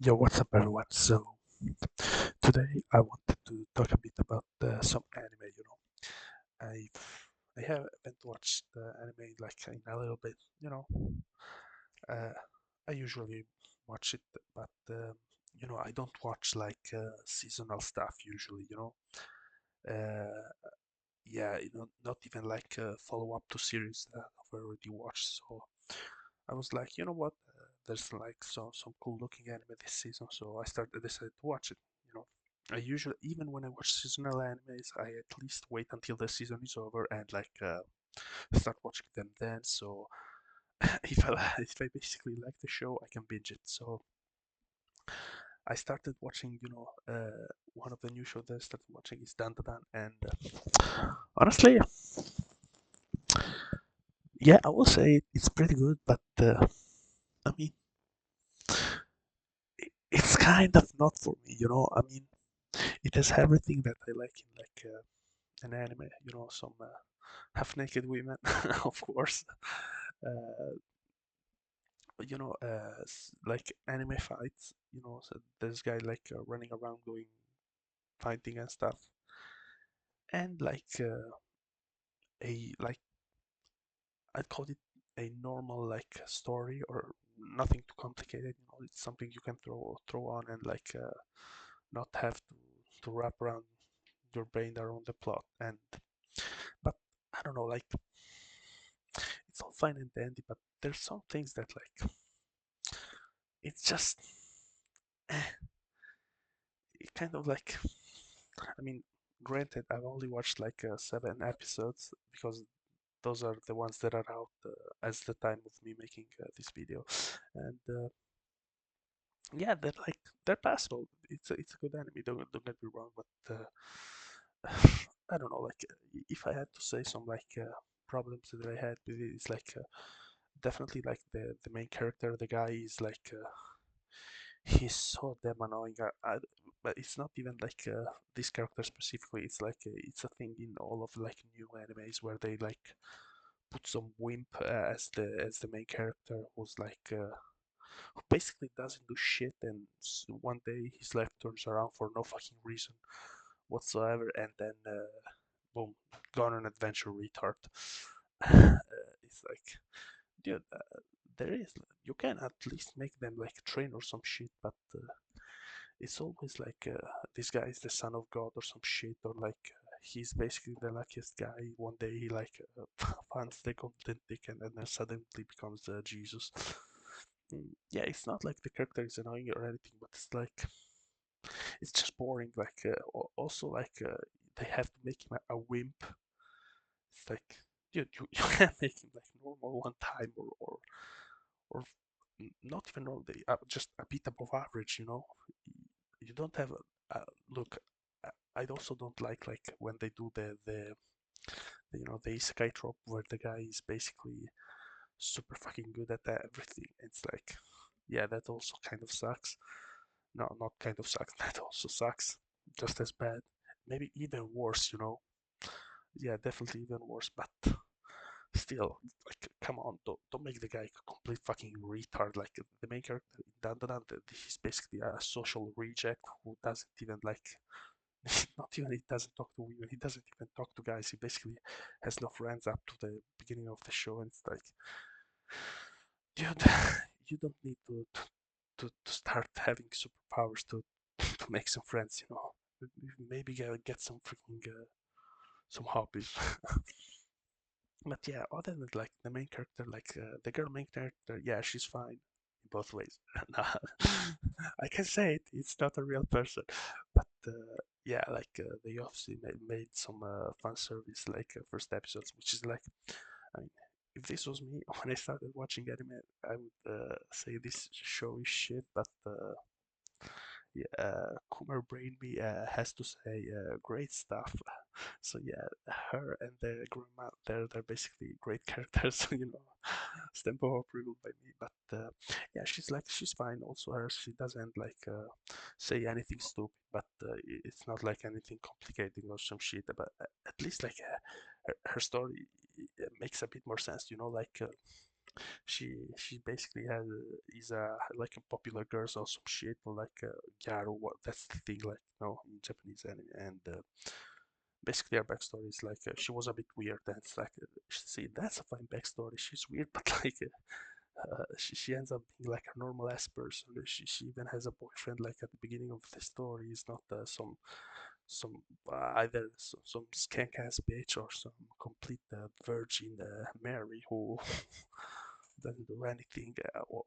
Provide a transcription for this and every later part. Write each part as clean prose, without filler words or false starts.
Yo, what's up, everyone? So, today I wanted to talk a bit about some anime. I haven't watched anime like in a little bit. Uh, I usually watch it, but I don't watch like seasonal stuff usually. Uh, yeah, not even like follow up to series that I've already watched. So I was like, you know what? There's like some cool looking anime this season, so decided to watch it. You know, I usually even when I watch seasonal animes, I at least wait until the season is over and like start watching them then. So if I basically like the show, I can binge it. So I started watching, one of the new shows that I started watching is Dandadan, and honestly, yeah, I will say it's pretty good, but I mean, it's kind of not for me. I mean, it has everything that I like in like an anime. Some half-naked women, of course. Uh, like anime fights. So there's guy like running around doing fighting and stuff, and like a like I'd call it a normal like story or nothing too complicated. It's something you can throw on and like not have to wrap around your brain around the plot. And but I don't know, like it's all fine and dandy, but there's some things that like it's just eh, it kind of like I mean, granted, I've only watched like 7 episodes because those are the ones that are out as the time of me making this video, and yeah, they're passable. It's a good anime. Don't get me wrong, but I don't know. Like if I had to say some like problems that I had with it, it's like definitely like the main character, the guy is like he's so damn annoying. But it's not even like this character specifically. It's like it's a thing in all of like new animes where they like put some wimp as the main character who's like who basically doesn't do shit, and one day his life turns around for no fucking reason whatsoever, and then boom, gone on adventure retard. It's like, dude, there is you can at least make them like train or some shit, but it's always like this guy is the son of God or some shit, or like he's basically the luckiest guy. One day he like finds the golden ticket and then suddenly becomes Jesus. Yeah, it's not like the character is annoying or anything, but it's like it's just boring. Like also like they have to make him a wimp. It's like you can't make him like normal one time or not even normal, just a bit above average. You don't have look. I also don't like when they do the isekai trope where the guy is basically super fucking good at everything. It's like, yeah, that also kind of sucks. No, not kind of sucks. That also sucks. Just as bad. Maybe even worse. Yeah, definitely even worse. But still, like, come on, don't make the guy a complete fucking retard. Like the main character in Dandadan, he's basically a social reject who doesn't even like not even he doesn't talk to women. He doesn't even talk to guys. He basically has no friends up to the beginning of the show, and it's like, dude, you don't need to start having superpowers to make some friends. Maybe get some freaking some hobbies. But yeah, other than like the main character, like the girl main character, yeah, she's fine in both ways. Nah, I can say it; it's not a real person, but yeah, like they obviously made some fan service like first episodes, which is like, I mean, if this was me when I started watching anime, I would say this show is shit, but yeah, Coomer Brain Me has to say great stuff. So yeah, her and the grandma, they're basically great characters. Stamp of approval by me. But yeah, she's fine. Also, her she doesn't like say anything stupid, but it's not like anything complicating or some shit. But at least like her story makes a bit more sense. Like She basically has is a like a popular girl or some shit or like a gyaru. What that's the thing like no in Japanese anime and basically her backstory is like she was a bit weird and it's like see that's a fine backstory. She's weird but like she ends up being like a normal ass person. She even has a boyfriend like at the beginning of the story. He's not some either some skank ass bitch or some complete virgin Mary who doesn't do anything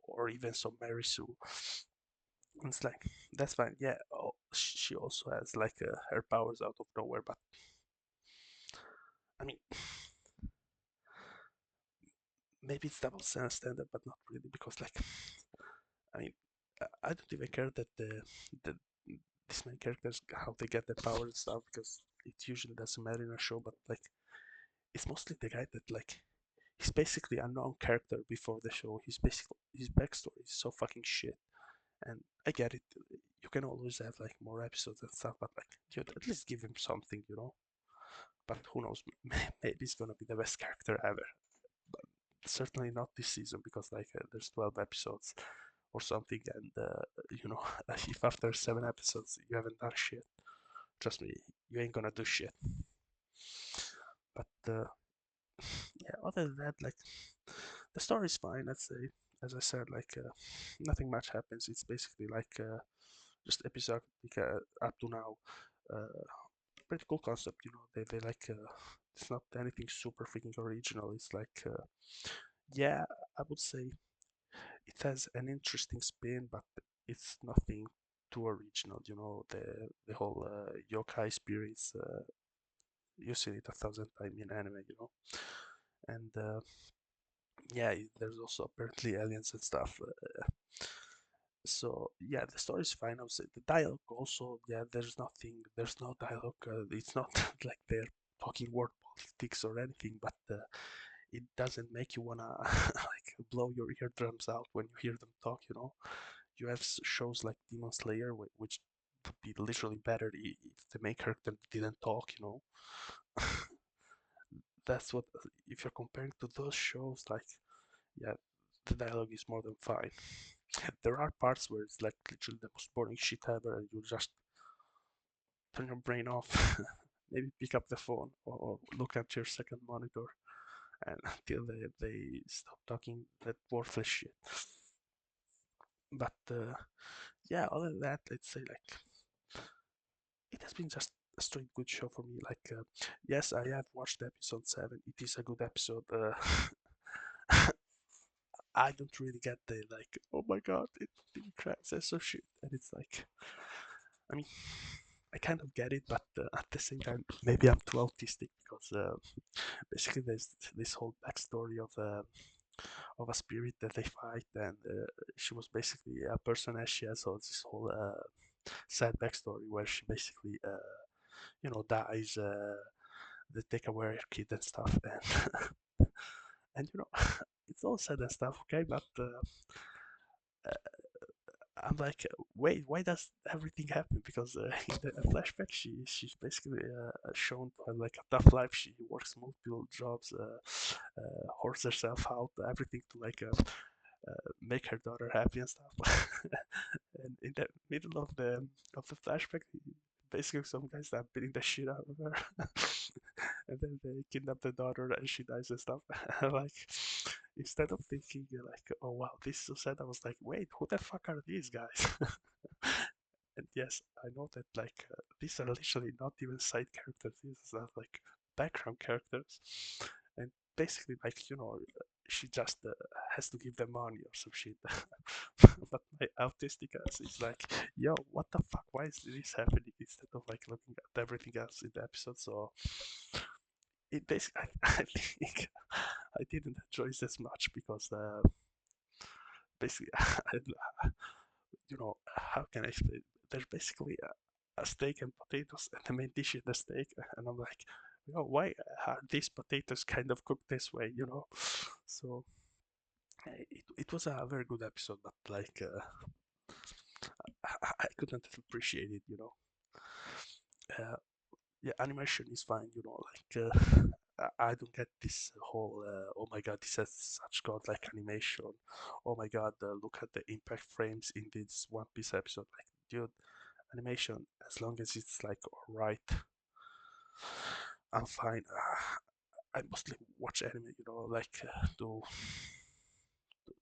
or even some Mary Sue. And it's like that's fine. Yeah, oh, she also has like her powers out of nowhere. But I mean, maybe it's double standard, but not really because like I mean, I don't even care that the these main characters how they get their powers and stuff because it usually doesn't matter in a show. But like it's mostly the guy that like he's basically a known character before the show. He's basically his backstory is so fucking shit. And I get it. You can always have like more episodes and stuff, but like dude, at least give him something, you know. But who knows? Maybe he's gonna be the best character ever. But certainly not this season because like there's 12 episodes or something, and you know, if after 7 episodes you haven't done shit, trust me, you ain't gonna do shit. But yeah, other than that, like the story's fine. Let's say, as I said, like nothing much happens. It's basically like just episodic up to now. Uh, Pretty cool concept, you know. They like it's not anything super freaking original. It's like yeah, I would say it has an interesting spin, but it's nothing too original. You know, the whole yokai spirits. You've seen it a thousand times in anime, you know, and yeah, there's also apparently aliens and stuff. So yeah, the story is fine. I would say the dialogue also. Yeah, there's no dialogue. It's not like they're talking word politics or anything, but it doesn't make you wanna like blow your eardrums out when you hear them talk. You know, you have shows like Demon Slayer, which would be literally better if the main character didn't talk. You know, that's what if you're comparing to those shows, like yeah, the dialogue is more than fine. There are parts where it's like literally the most boring shit ever, and you just turn your brain off, maybe pick up the phone or look at your second monitor, and until they stop talking that worthless shit. But yeah, other than that, let's say like it has been just a straight good show for me. Like yes, I have watched episode 7. It is a good episode. I don't really get the like, oh my god, it really cracks. That's so shit. And it's like, I mean, I kind of get it, but at the same time, maybe I'm too autistic because basically there's this whole backstory of a spirit that they fight, and she was basically a person as she has all this whole sad backstory where she basically, you know, dies. They take away her kid and stuff, and and you know, it's all sad and stuff, okay, but I'm like, wait, why does everything happen? Because in the flashback, she's basically shown to have like a tough life. She works multiple jobs, whores herself out, everything to like make her daughter happy and stuff. And in the middle of the flashback, basically some guys start beating the shit out of her, and then they kidnap the daughter and she dies and stuff. Like instead of thinking like, oh wow, this is so sad, I was like, wait, who the fuck are these guys? And yes, I know that like these are literally not even side characters. These are like background characters, and basically like you know she just has to give them money or some shit. But my autistic ass is like, yo, what the fuck? Why is this happening? Instead of like looking at everything else in the episode. So it basically, I think I didn't enjoy this much because basically, you know, how can I explain? There's basically a steak and potatoes, and the main dish is the steak, and I'm like, you know, why are these potatoes kind of cooked this way? You know, so it was a very good episode, but like I couldn't appreciate it. You know, yeah, animation is fine. You know, like I don't get this whole oh my god, this has such godlike animation. Oh my god, look at the impact frames in this One Piece episode. Like, dude, animation, as long as it's like alright, I'm fine. I mostly watch anime, like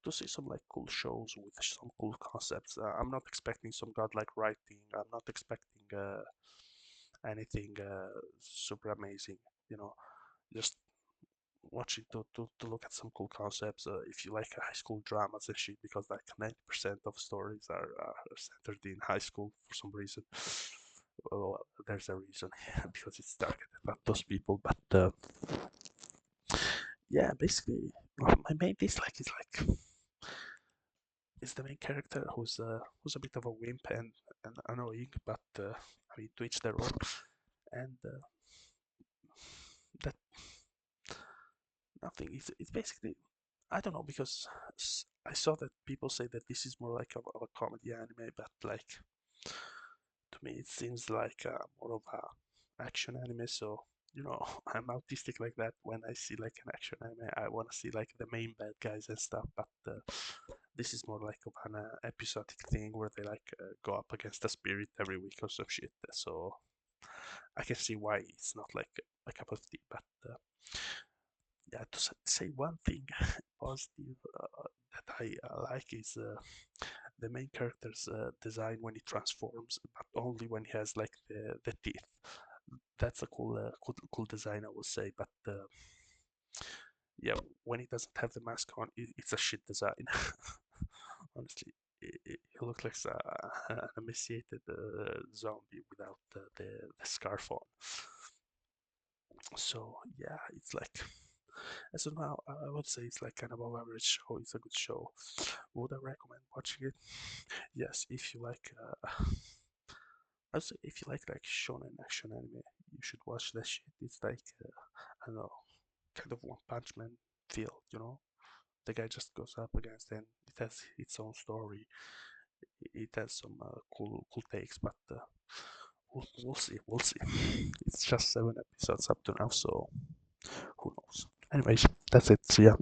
to see some like cool shows with some cool concepts. I'm not expecting some godlike writing. I'm not expecting anything super amazing. You know, just watching to look at some cool concepts. If you like high school dramas and shit, because like 90% of stories are centered in high school for some reason. Well, there's a reason because it's targeted at those people. But yeah, basically, my main dislike is like is the main character who's a bit of a wimp and annoying, but I mean to each their own. And that nothing. It's basically I don't know because I saw that people say that this is more like of a comedy anime, but like to me it seems like more of a action anime. So I'm autistic like that. When I see like an action anime, I want to see like the main bad guys and stuff. But this is more like of an episodic thing where they like go up against a spirit every week or some shit. So I can see why it's not like a cup of tea. But yeah, to say one thing positive that I like is the main character's design when he transforms, but only when he has like the teeth. That's a cool design, I would say. But yeah, when he doesn't have the mask on, it's a shit design. Honestly, he looks like an emaciated zombie without the scarf on. So yeah, it's like as of now, I would say it's like an above average show. It's a good show. Would I recommend watching it? Yes, if you like. I'd say if you like shonen action anime, you should watch that shit. It's like I don't know, kind of One Punch Man feel. The guy just goes up against and it has its own story. It has some cool takes, but we'll see. We'll see. It's just 7 episodes up to now, so who knows? Anyways, that's it. See ya.